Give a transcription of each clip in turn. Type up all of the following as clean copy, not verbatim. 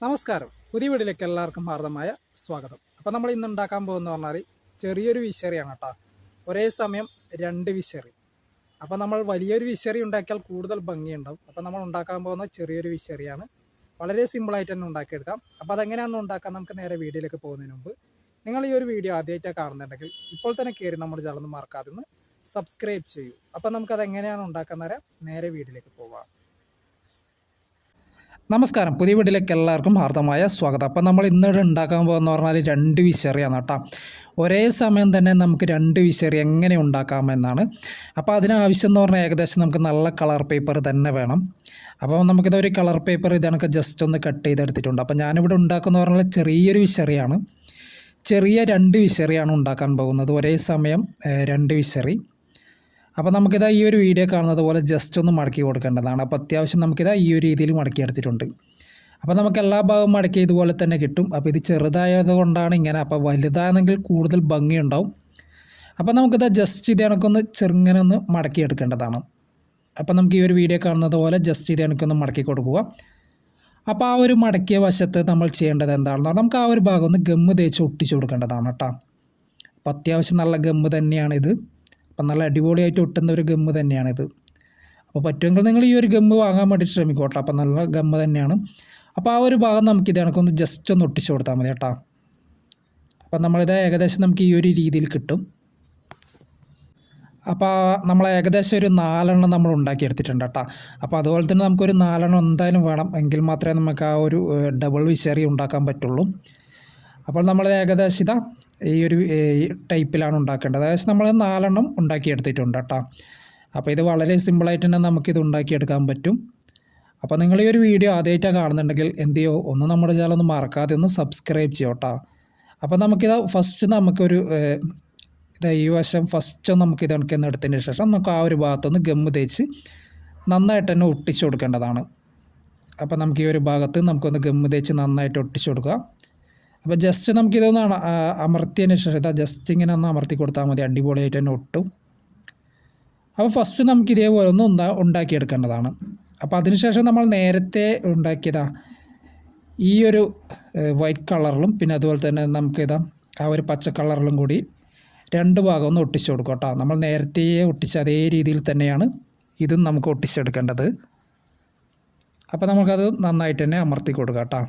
നമസ്കാരം. പുതിയ വീഡിയോയിലേക്ക് എല്ലാവർക്കും ഹാർദമായ സ്വാഗതം. അപ്പോൾ നമ്മൾ ഇന്ന് ഉണ്ടാക്കാൻ പോകുന്ന പറഞ്ഞാൽ ചെറിയൊരു വിശറിയാണ് കേട്ടോ. ഒരേ സമയം രണ്ട് വിശറി. അപ്പോൾ നമ്മൾ വലിയൊരു വിശറി ഉണ്ടാക്കിയാൽ കൂടുതൽ ഭംഗിയുണ്ടാവും. അപ്പോൾ നമ്മൾ ഉണ്ടാക്കാൻ പോകുന്ന ചെറിയൊരു വിശറിയാണ്. വളരെ സിമ്പിളായിട്ട് തന്നെ ഉണ്ടാക്കിയെടുക്കാം. അപ്പോൾ അതെങ്ങനെയാണ് ഉണ്ടാക്കാൻ നമുക്ക് നേരെ വീഡിയോയിലേക്ക് പോകുന്നതിന് മുമ്പ് നിങ്ങൾ ഈ ഒരു വീഡിയോ ആദ്യമായിട്ടാണ് കാണുന്നുണ്ടെങ്കിൽ ഇപ്പോൾ തന്നെ കയറി നമ്മുടെ ചാനൽ മറക്കാതെ ഒന്ന് സബ്സ്ക്രൈബ് ചെയ്യൂ. അപ്പോൾ നമുക്കത് എങ്ങനെയാണ് ഉണ്ടാക്കാൻ നേരെ വീഡിയോയിലേക്ക് പോകാം. നമസ്കാരം. പുതിയ വീഡിയോയിലേക്ക് എല്ലാവർക്കും ഹാർദമായ സ്വാഗതം. അപ്പോൾ നമ്മൾ ഇന്നിവിടെ ഉണ്ടാക്കാൻ പോകുന്ന പറഞ്ഞാൽ രണ്ട് വിശറിയാണ് കേട്ടോ. ഒരേ സമയം തന്നെ നമുക്ക് രണ്ട് വിശറി എങ്ങനെ ഉണ്ടാക്കാമെന്നാണ്. അപ്പോൾ അതിനാവശ്യം എന്ന് പറഞ്ഞാൽ ഏകദേശം നമുക്ക് നല്ല കളർ പേപ്പർ തന്നെ വേണം. അപ്പോൾ നമുക്കിതൊരു കളർ പേപ്പർ ഇതൊക്കെ ജസ്റ്റ് ഒന്ന് കട്ട് ചെയ്തെടുത്തിട്ടുണ്ട്. അപ്പോൾ ഞാനിവിടെ ഉണ്ടാക്കുന്ന പറഞ്ഞാൽ ചെറിയൊരു വിശറിയാണ്. ചെറിയ രണ്ട് വിശറിയാണ് ഉണ്ടാക്കാൻ പോകുന്നത്. ഒരേ സമയം രണ്ട് വിശറി. അപ്പോൾ നമുക്കിതാ ഈ ഒരു വീഡിയോ കാണുന്നത് പോലെ ജസ്റ്റ് ഒന്ന് മടക്കി കൊടുക്കേണ്ടതാണ്. അപ്പോൾ അത്യാവശ്യം നമുക്കിതാ ഈ ഒരു രീതിയിൽ മടക്കിയെടുത്തിട്ടുണ്ട്. അപ്പോൾ നമുക്ക് എല്ലാ ഭാഗവും മടക്കി ഇതുപോലെ തന്നെ കിട്ടും. അപ്പോൾ ഇത് ചെറുതായത് കൊണ്ടാണ് ഇങ്ങനെ. അപ്പോൾ വലുതാണെങ്കിൽ കൂടുതൽ ഭംഗിയുണ്ടാവും. അപ്പോൾ നമുക്കിതാ ജസ്റ്റ് ഇത് കണക്കൊന്ന് ചെറുങ്ങനെ ഒന്ന് മടക്കിയെടുക്കേണ്ടതാണ്. അപ്പോൾ നമുക്ക് ഈ ഒരു വീഡിയോ കാണുന്നത് പോലെ ജസ്റ്റ് ഇത് കണക്കൊന്ന് മടക്കി കൊടുക്കുക. അപ്പോൾ ആ ഒരു മടക്കിയ വശത്ത് നമ്മൾ ചെയ്യേണ്ടത് എന്താണെന്ന് പറഞ്ഞാൽ നമുക്ക് ആ ഒരു ഭാഗം ഒന്ന് ഗമ്മ് തേച്ച് ഒട്ടിച്ചു കൊടുക്കേണ്ടതാണ് കേട്ടോ. അപ്പോൾ അത്യാവശ്യം നല്ല ഗമ്മ് തന്നെയാണിത്. അപ്പം നല്ല അടിപൊളിയായിട്ട് ഒട്ടുന്ന ഒരു ഗമ്മ് തന്നെയാണിത്. അപ്പോൾ പറ്റുമെങ്കിൽ നിങ്ങൾ ഈ ഒരു ഗമ്മ് വാങ്ങാൻ വേണ്ടി ശ്രമിക്കും കേട്ടോ. അപ്പോൾ നല്ല ഗമ്മ് തന്നെയാണ്. അപ്പോൾ ആ ഒരു ഭാഗം നമുക്ക് ഇത് കണക്കൊന്ന് ജസ്റ്റ് ഒന്ന് ഒട്ടിച്ചു കൊടുത്താൽ മതി കേട്ടോ. അപ്പം നമ്മളിത് ഏകദേശം നമുക്ക് ഈ ഒരു രീതിയിൽ കിട്ടും. അപ്പോൾ നമ്മൾ ഏകദേശം ഒരു 4 നമ്മൾ ഉണ്ടാക്കിയെടുത്തിട്ടുണ്ട് കേട്ടോ. അപ്പോൾ അതുപോലെ തന്നെ നമുക്കൊരു 4 എന്തായാലും വേണം. എങ്കിൽ മാത്രമേ നമുക്ക് ആ ഒരു ഡബിൾ വിശറി ഉണ്ടാക്കാൻ പറ്റുള്ളൂ. അപ്പോൾ നമ്മൾ ഏകദേശം ഇതാ ഈ ഒരു ടൈപ്പിലാണ് ഉണ്ടാക്കേണ്ടത്. ഏകദേശം നമ്മൾ 4 ഉണ്ടാക്കിയെടുത്തിട്ടുണ്ട് കേട്ടോ. അപ്പോൾ ഇത് വളരെ സിമ്പിളായിട്ട് തന്നെ നമുക്കിത് ഉണ്ടാക്കിയെടുക്കാൻ പറ്റും. അപ്പോൾ നിങ്ങൾ ഈ ഒരു വീഡിയോ ആദ്യമായിട്ടാണ് കാണുന്നുണ്ടെങ്കിൽ എന്ത് ചെയ്യോ, ഒന്ന് നമ്മുടെ ചാനൽ ഒന്ന് മറക്കാതെ ഒന്ന് സബ്സ്ക്രൈബ് ചെയ്യോ കേട്ടോ. അപ്പോൾ നമുക്കിത് ഫസ്റ്റ് നമുക്കൊരു ഇതാ ഈ വശം ഫസ്റ്റ് നമുക്കിത് കണക്കൊന്ന് എടുത്തതിന് ശേഷം നമുക്ക് ആ ഒരു ഭാഗത്തൊന്ന് ഗമ്മ് തേച്ച് നന്നായിട്ട് തന്നെ ഒട്ടിച്ചു കൊടുക്കേണ്ടതാണ്. അപ്പോൾ നമുക്ക് ഈ ഒരു ഭാഗത്ത് നമുക്കൊന്ന് ഗമ്മ് തേച്ച് നന്നായിട്ട് ഒട്ടിച്ചു കൊടുക്കുക. അപ്പോൾ ജസ്റ്റ് നമുക്കിതൊന്ന് അമർത്തിയതിന് ശേഷം ഇതാ ജസ്റ്റ് ഇങ്ങനെ ഒന്ന് അമർത്തി കൊടുത്താൽ മതി. അടിപൊളിയായിട്ട് തന്നെ ഒട്ടും. അപ്പോൾ ഫസ്റ്റ് നമുക്ക് ഇതേപോലെ ഒന്ന് ഉണ്ടാക്കിയെടുക്കേണ്ടതാണ്. അപ്പോൾ അതിനുശേഷം നമ്മൾ നേരത്തെ ഉണ്ടാക്കിയതാ ഈ ഒരു വൈറ്റ് കളറിലും പിന്നെ അതുപോലെ തന്നെ നമുക്കിതാ ആ ഒരു പച്ച കളറിലും കൂടി രണ്ട് ഭാഗം ഒന്ന് ഒട്ടിച്ചു കൊടുക്കും കേട്ടോ. നമ്മൾ നേരത്തെ ഒട്ടിച്ച അതേ രീതിയിൽ തന്നെയാണ് ഇതും നമുക്ക് ഒട്ടിച്ചെടുക്കേണ്ടത്. അപ്പോൾ നമുക്കത് നന്നായിട്ട് തന്നെ അമർത്തി കൊടുക്കുക കേട്ടോ.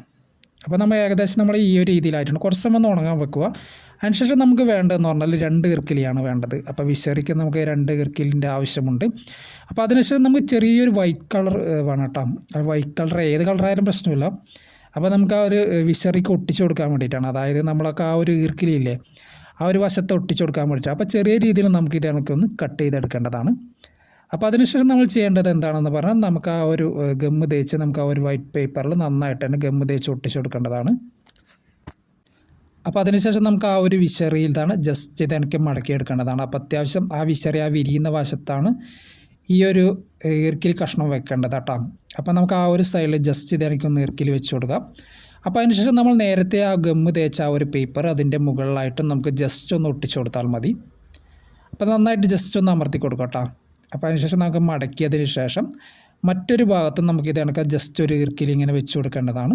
അപ്പോൾ നമ്മൾ ഏകദേശം നമ്മൾ ഈ ഒരു രീതിയിലായിട്ടുണ്ട്. കുറച്ച് സമയം ഒന്ന് ഉണങ്ങാൻ വെക്കുക. അതിനുശേഷം നമുക്ക് വേണ്ടതെന്ന് പറഞ്ഞാൽ 2 ഇർക്കിലിയാണ് വേണ്ടത്. അപ്പോൾ വിശറിക്ക് നമുക്ക് 2 ഇർക്കിലിൻ്റെ ആവശ്യമുണ്ട്. അപ്പോൾ അതിനുശേഷം നമുക്ക് ചെറിയൊരു വൈറ്റ് കളർ വേണം കേട്ടോ. വൈറ്റ് കളർ ഏത് കളറായാലും പ്രശ്നമില്ല. അപ്പോൾ നമുക്ക് ആ ഒരു വിശറിക്ക് ഒട്ടിച്ചു കൊടുക്കാൻ വേണ്ടിയിട്ടാണ്. അതായത് നമ്മളൊക്കെ ആ ഒരു ഈർക്കിലില്ലേ ആ ഒരു വശത്ത് ഒട്ടിച്ചു കൊടുക്കാൻ വേണ്ടിയിട്ടാണ്. അപ്പോൾ ചെറിയ രീതിയിൽ നമുക്ക് ഇത് കണക്കൊന്ന് കട്ട് ചെയ്തെടുക്കേണ്ടതാണ്. അപ്പോൾ അതിനുശേഷം നമ്മൾ ചെയ്യേണ്ടത് എന്താണെന്ന് പറഞ്ഞാൽ നമുക്ക് ആ ഒരു ഗമ്മ് തേച്ച് നമുക്ക് ആ ഒരു വൈറ്റ് പേപ്പറിൽ നന്നായിട്ട് തന്നെ ഗമ്മ് തേച്ച് ഒട്ടിച്ചു കൊടുക്കേണ്ടതാണ്. അപ്പോൾ അതിനുശേഷം നമുക്ക് ആ ഒരു വിശറിയിലാണ് ജസ്റ്റ് ഇത് എനിക്ക് മടക്കിയെടുക്കേണ്ടതാണ്. അപ്പോൾ അത്യാവശ്യം ആ വിശറി ആ വിരിയുന്ന വശത്താണ് ഈ ഒരു ഈർക്കിൽ കഷ്ണം വെക്കേണ്ടത് കേട്ടോ. അപ്പോൾ നമുക്ക് ആ ഒരു സൈഡിൽ ജസ്റ്റ് ഇത് എനിക്കൊന്ന് ഈർക്കിൽ വെച്ച് കൊടുക്കാം. അപ്പോൾ അതിനുശേഷം നമ്മൾ നേരത്തെ ആ ഗമ്മ് തേച്ച ആ ഒരു പേപ്പർ അതിൻ്റെ മുകളിലായിട്ട് നമുക്ക് ജസ്റ്റ് ഒന്ന് ഒട്ടിച്ചു കൊടുത്താൽ മതി. അപ്പോൾ നന്നായിട്ട് ജസ്റ്റ് ഒന്ന് അമർത്തി കൊടുക്കാം കേട്ടോ. അപ്പോൾ അതിനുശേഷം നമുക്ക് മടക്കിയതിന് ശേഷം മറ്റൊരു ഭാഗത്ത് നമുക്ക് ഇത് കണക്ക് ജസ്റ്റ് ഒരു ഈർക്കിൽ ഇങ്ങനെ വെച്ച് കൊടുക്കേണ്ടതാണ്.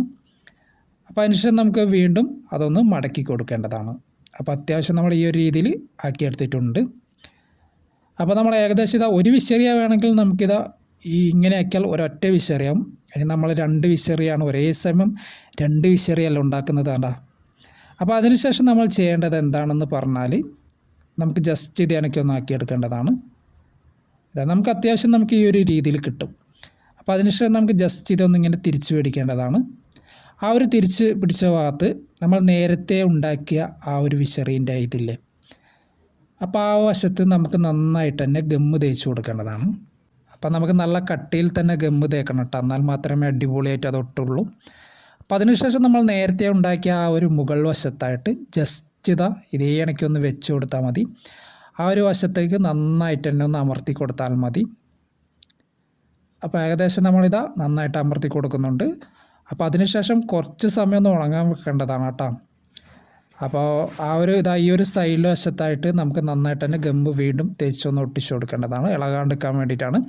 അപ്പോൾ അതിനുശേഷം നമുക്ക് വീണ്ടും അതൊന്ന് മടക്കി കൊടുക്കേണ്ടതാണ്. അപ്പോൾ അത്യാവശ്യം നമ്മൾ ഈ ഒരു രീതിയിൽ ആക്കിയെടുത്തിട്ടുണ്ട്. അപ്പോൾ നമ്മൾ ഏകദേശം ഇതാ ഒരു വിശറിയ വേണമെങ്കിൽ നമുക്കിതാ ഇങ്ങനെ ആക്കിയാൽ ഒരൊറ്റ വിശറിയാവും. ഇനി നമ്മൾ 2 വിശറിയാണ് ഒരേ സമയം 2 വിശറിയല്ല ഉണ്ടാക്കുന്നത് കണ്ടാ. അപ്പോൾ അതിനുശേഷം നമ്മൾ ചെയ്യേണ്ടത് എന്താണെന്ന് പറഞ്ഞാൽ നമുക്ക് ജസ്റ്റ് ഇത് കണക്കൊന്ന് ആക്കിയെടുക്കേണ്ടതാണ്. നമുക്ക് അത്യാവശ്യം നമുക്ക് ഈ ഒരു രീതിയിൽ കിട്ടും. അപ്പോൾ അതിനുശേഷം നമുക്ക് ജസ്റ്റ് ഇതൊന്നിങ്ങനെ തിരിച്ച് പിടിക്കേണ്ടതാണ്. ആ ഒരു തിരിച്ച് പിടിച്ച ഭാഗത്ത് നമ്മൾ നേരത്തെ ഉണ്ടാക്കിയ ആ ഒരു വിശറീൻ്റെ ഇതില്ലേ അപ്പോൾ ആ വശത്ത് നമുക്ക് നന്നായിട്ട് തന്നെ ഗമ്മ് തേച്ച് കൊടുക്കേണ്ടതാണ്. അപ്പോൾ നമുക്ക് നല്ല കട്ടിയിൽ തന്നെ ഗമ്മ് തേക്കണം കേട്ടോ. എന്നാൽ മാത്രമേ അടിപൊളിയായിട്ട് അത് ഒട്ടുള്ളൂ. അപ്പോൾ അതിനുശേഷം നമ്മൾ നേരത്തെ ഉണ്ടാക്കിയ ആ ഒരു മുകൾ വശത്തായിട്ട് ജസ്റ്റ് ഇതേ കണക്കൊന്ന് വെച്ച് കൊടുത്താൽ മതി. ആ ഒരു വശത്തേക്ക് നന്നായിട്ട് തന്നെ ഒന്ന് അമർത്തി കൊടുത്താൽ മതി. അപ്പോൾ ഏകദേശം നമ്മളിതാ നന്നായിട്ട് അമർത്തി കൊടുക്കുന്നുണ്ട്. അപ്പോൾ അതിനുശേഷം കുറച്ച് സമയം ഒന്ന് ഉണങ്ങാൻ വെക്കേണ്ടതാണ് കേട്ടോ. അപ്പോൾ ആ ഒരു ഈ ഒരു സൈഡിൽ വശത്തായിട്ട് നമുക്ക് നന്നായിട്ട് തന്നെ ഗമ്മ് വീണ്ടും തേച്ചൊന്ന് ഒട്ടിച്ചു കൊടുക്കേണ്ടതാണ്. ഇളകാണ്ടിരിക്കാൻ വേണ്ടിയിട്ടാണ്.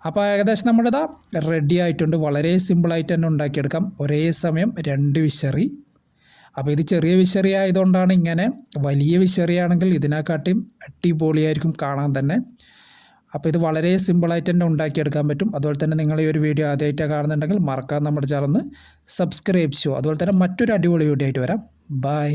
അപ്പോൾ ഏകദേശം നമ്മളിതാ റെഡി ആയിട്ടുണ്ട്. വളരെ സിമ്പിളായിട്ട് തന്നെ ഉണ്ടാക്കിയെടുക്കാം. ഒരേ സമയം 2 വിശറി. അപ്പോൾ ഇത് ചെറിയ വിശറി ആയതുകൊണ്ടാണ് ഇങ്ങനെ. വലിയ വിശറിയാണെങ്കിൽ ഇതിനെക്കാട്ടിയും അടിപൊളിയായിരിക്കും കാണാൻ തന്നെ. അപ്പോൾ ഇത് വളരെ സിമ്പിളായിട്ട് തന്നെ ഉണ്ടാക്കിയെടുക്കാൻ പറ്റും. അതുപോലെ തന്നെ നിങ്ങൾ ഈ ഒരു വീഡിയോ ആദ്യമായിട്ടാണ് കാണുന്നുണ്ടെങ്കിൽ മറക്കാതെ നമ്മുടെ ചാനൽ ഒന്ന് സബ്സ്ക്രൈബ് ചെയ്യുക. അതുപോലെ തന്നെ മറ്റൊരു അടിപൊളി വീഡിയോ ആയിട്ട് വരാം. ബൈ.